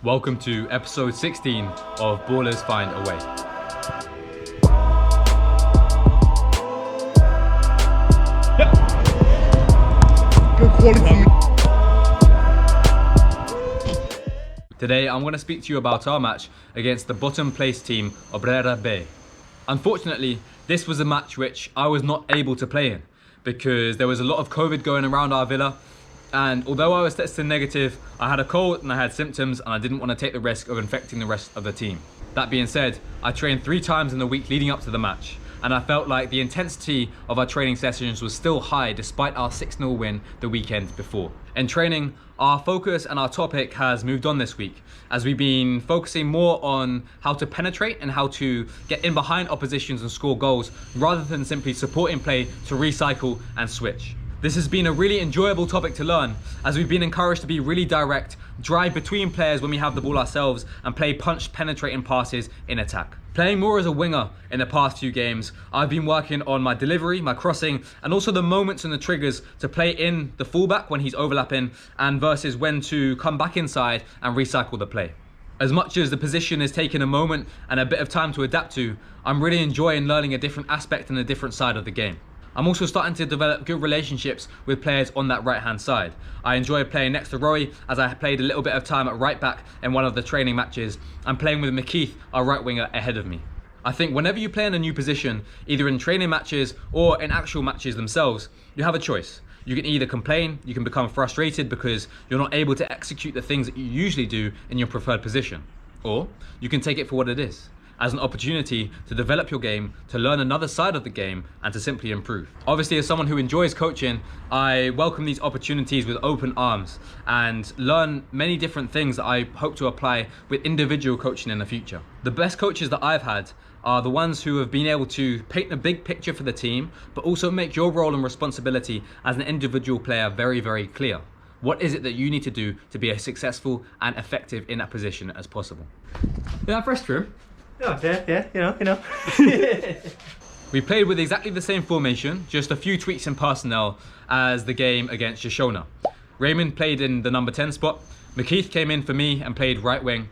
Welcome to episode 16 of Ballers Find a Way. Good quality. Today I'm going to speak to you about our match against the bottom place team Obrera B. Unfortunately, this was a match which I was not able to play in because there was a lot of COVID going around our villa, and although I was tested negative, I had a cold and I had symptoms and I didn't want to take the risk of infecting the rest of the team. That being said, I trained 3 times in the week leading up to the match, and I felt like the intensity of our training sessions was still high despite our 6-0 win the weekend before. In training, our focus and our topic has moved on this week, as we've been focusing more on how to penetrate and how to get in behind oppositions and score goals, rather than simply supporting play to recycle and switch. This has been a really enjoyable topic to learn, as we've been encouraged to be really direct, drive between players when we have the ball ourselves, and play punch penetrating passes in attack. Playing more as a winger in the past few games, I've been working on my delivery, my crossing, and also the moments and the triggers to play in the fullback when he's overlapping, and versus when to come back inside and recycle the play. As much as the position is taking a moment and a bit of time to adapt to, I'm really enjoying learning a different aspect and a different side of the game. I'm also starting to develop good relationships with players on that right hand side. I enjoy playing next to Rory, as I played a little bit of time at right back in one of the training matches, and playing with McKeith, our right winger, ahead of me. I think whenever you play in a new position, either in training matches or in actual matches themselves, you have a choice. You can either complain, you can become frustrated because you're not able to execute the things that you usually do in your preferred position, or you can take it for what it is, as an opportunity to develop your game, to learn another side of the game, and to simply improve. Obviously, as someone who enjoys coaching, I welcome these opportunities with open arms and learn many different things that I hope to apply with individual coaching in the future. The best coaches that I've had are the ones who have been able to paint a big picture for the team, but also make your role and responsibility as an individual player very, very clear. What is it that you need to do to be as successful and effective in that position as possible? Yeah, fresh for him. Yeah, you know. We played with exactly the same formation, just a few tweaks in personnel as the game against Shoshona. Raymond played in the number 10 spot, McKeith came in for me and played right wing,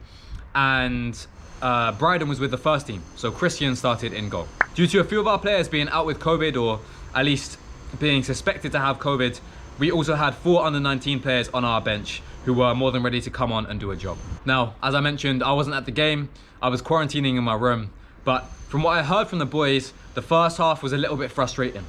and Bryden was with the first team, so Christian started in goal. Due to a few of our players being out with COVID, or at least being suspected to have COVID, we also had 4 under-19 players on our bench who were more than ready to come on and do a job. Now, as I mentioned, I wasn't at the game. I was quarantining in my room, but from what I heard from the boys, the first half was a little bit frustrating.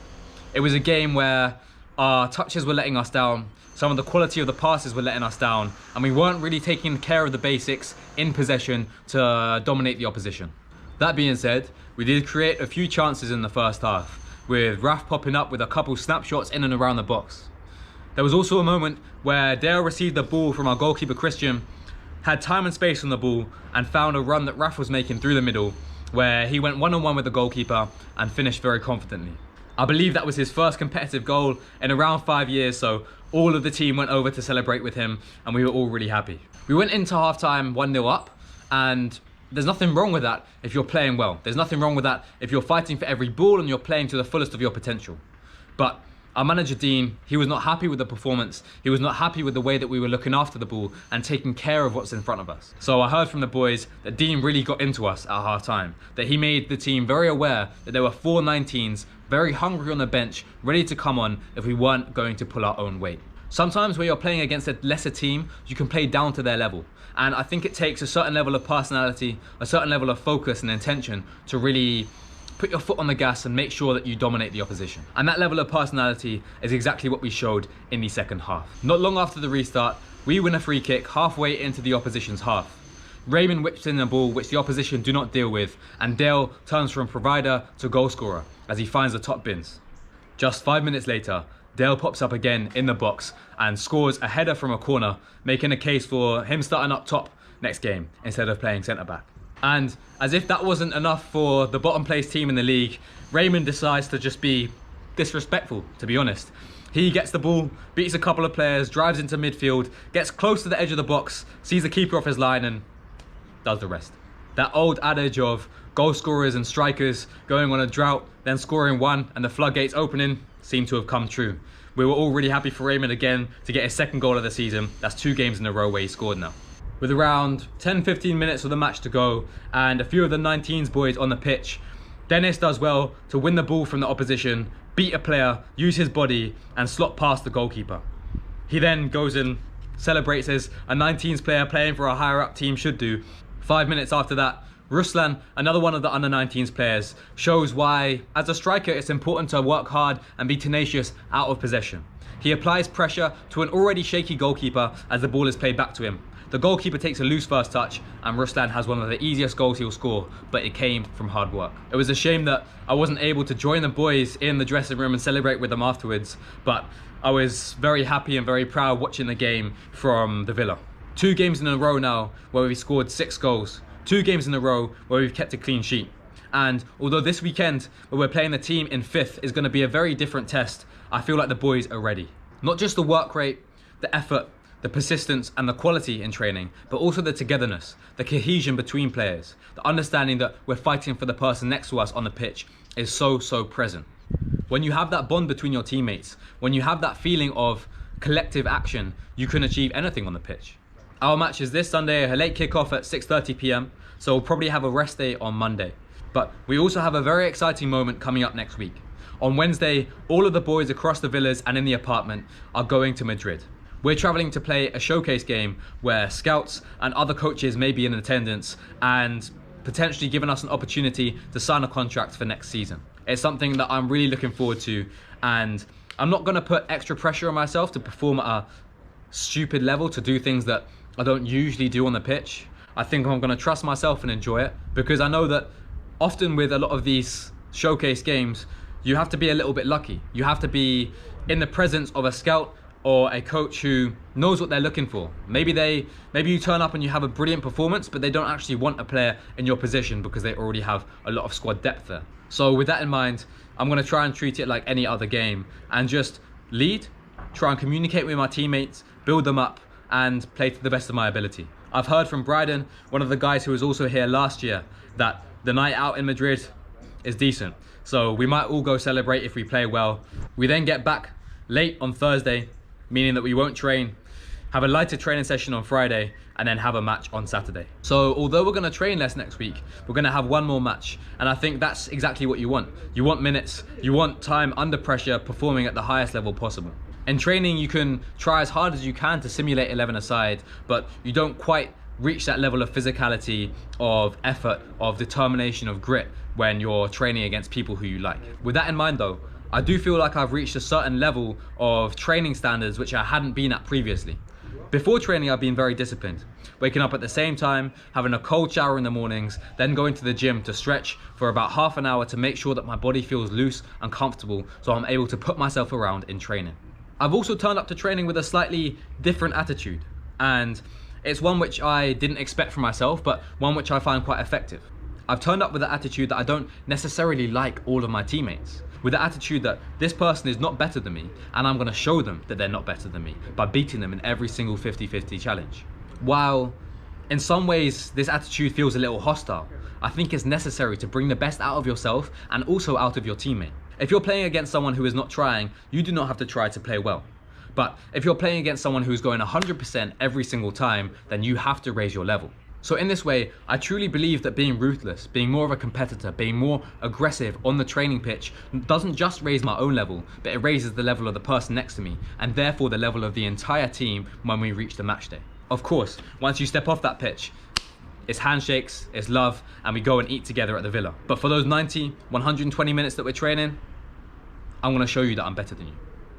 It was a game where our touches were letting us down, some of the quality of the passes were letting us down, and we weren't really taking care of the basics in possession to dominate the opposition. That being said, we did create a few chances in the first half, with Raf popping up with a couple snapshots in and around the box. There was also a moment where Dale received the ball from our goalkeeper Christian, had time and space on the ball, and found a run that Raf was making through the middle, where he went one-on-one with the goalkeeper and finished very confidently. I believe that was his first competitive goal in around 5 years, so all of the team went over to celebrate with him, and we were all really happy. We went into half-time 1-0 up, and there's nothing wrong with that if you're playing well. There's nothing wrong with that if you're fighting for every ball and you're playing to the fullest of your potential. But our manager Dean, he was not happy with the performance. He was not happy with the way that we were looking after the ball and taking care of what's in front of us. So I heard from the boys that Dean really got into us at half time, that he made the team very aware that there were 4 19s very hungry on the bench, ready to come on if we weren't going to pull our own weight. Sometimes when you're playing against a lesser team, you can play down to their level. And I think it takes a certain level of personality, a certain level of focus and intention to really put your foot on the gas and make sure that you dominate the opposition. And that level of personality is exactly what we showed in the second half. Not long after the restart, we win a free kick halfway into the opposition's half. Raymond whips in a ball which the opposition do not deal with, and Dale turns from provider to goal scorer as he finds the top bins. Just 5 minutes later, Dale pops up again in the box and scores a header from a corner, making a case for him starting up top next game instead of playing centre back. And as if that wasn't enough for the bottom place team in the league, Raymond decides to just be disrespectful, to be honest. He gets the ball, beats a couple of players, drives into midfield, gets close to the edge of the box, sees the keeper off his line and does the rest. That old adage of goal scorers and strikers going on a drought, then scoring one and the floodgates opening seemed to have come true. We were all really happy for Raymond again to get his second goal of the season. That's 2 games in a row where he scored now. With around 10-15 minutes of the match to go and a few of the 19s boys on the pitch, Dennis does well to win the ball from the opposition, beat a player, use his body and slot past the goalkeeper. He then goes and celebrates as a 19s player playing for a higher up team should do. 5 minutes after that, Ruslan, another one of the under 19s players, shows why as a striker it's important to work hard and be tenacious out of possession. He applies pressure to an already shaky goalkeeper as the ball is played back to him. The goalkeeper takes a loose first touch and Ruslan has one of the easiest goals he'll score, but it came from hard work. It was a shame that I wasn't able to join the boys in the dressing room and celebrate with them afterwards, but I was very happy and very proud watching the game from the Villa. 2 games in a row now where we've scored 6 goals. 2 games in a row where we've kept a clean sheet. And although this weekend where we're playing the team in 5th is going to be a very different test, I feel like the boys are ready. Not just the work rate, the effort, the persistence and the quality in training, but also the togetherness, the cohesion between players, the understanding that we're fighting for the person next to us on the pitch is so present. When you have that bond between your teammates, when you have that feeling of collective action, you can achieve anything on the pitch. Our match is this Sunday, a late kickoff at 6:30 p.m, so we'll probably have a rest day on Monday. But we also have a very exciting moment coming up next week. On Wednesday, all of the boys across the villas and in the apartment are going to Madrid. We're traveling to play a showcase game where scouts and other coaches may be in attendance and potentially giving us an opportunity to sign a contract for next season. It's something that I'm really looking forward to, and I'm not going to put extra pressure on myself to perform at a stupid level, to do things that I don't usually do on the pitch. I think I'm going to trust myself and enjoy it, because I know that often with a lot of these showcase games, you have to be a little bit lucky. You have to be in the presence of a scout or a coach who knows what they're looking for. Maybe you turn up and you have a brilliant performance, but they don't actually want a player in your position because they already have a lot of squad depth there. So with that in mind, I'm going to try and treat it like any other game and just lead, try and communicate with my teammates, build them up and play to the best of my ability. I've heard from Bryden, one of the guys who was also here last year, that the night out in Madrid is decent. So we might all go celebrate if we play well. We then get back late on Thursday, meaning that we won't train, have a lighter training session on Friday, and then have a match on Saturday. So although we're going to train less next week, we're going to have one more match. And I think that's exactly what you want. You want minutes, you want time under pressure, performing at the highest level possible. In training, you can try as hard as you can to simulate 11-a-side, but you don't quite reach that level of physicality, of effort, of determination, of grit when you're training against people who you like. With that in mind though, I do feel like I've reached a certain level of training standards which I hadn't been at previously. Before training, I've been very disciplined. Waking up at the same time, having a cold shower in the mornings, then going to the gym to stretch for about half an hour to make sure that my body feels loose and comfortable so I'm able to put myself around in training. I've also turned up to training with a slightly different attitude, and it's one which I didn't expect from myself, but one which I find quite effective. I've turned up with the attitude that I don't necessarily like all of my teammates. With the attitude that this person is not better than me, and I'm going to show them that they're not better than me by beating them in every single 50-50 challenge. While in some ways this attitude feels a little hostile, I think it's necessary to bring the best out of yourself and also out of your teammate. If you're playing against someone who is not trying, you do not have to try to play well. But if you're playing against someone who's going 100% every single time, then you have to raise your level. So in this way, I truly believe that being ruthless, being more of a competitor, being more aggressive on the training pitch doesn't just raise my own level, but it raises the level of the person next to me, and therefore the level of the entire team when we reach the match day. Of course, once you step off that pitch, it's handshakes, it's love, and we go and eat together at the villa. But for those 90, 120 minutes that we're training, I'm gonna show you that I'm better than you.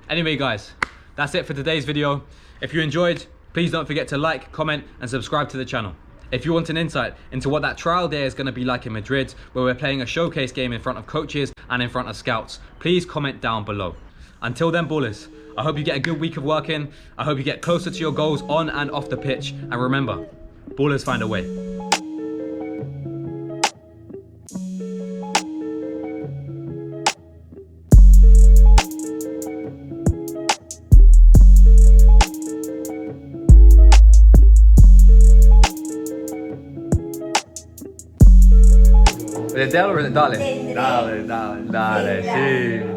Anyway guys, that's it for today's video. If you enjoyed, please don't forget to like, comment, and subscribe to the channel. If you want an insight into what that trial day is going to be like in Madrid, where we're playing a showcase game in front of coaches and in front of scouts, please comment down below. Until then, ballers, I hope you get a good week of working. I hope you get closer to your goals on and off the pitch. And remember, ballers find a way. ¿Es de or is it darling? Dale, dale. Dale, sí.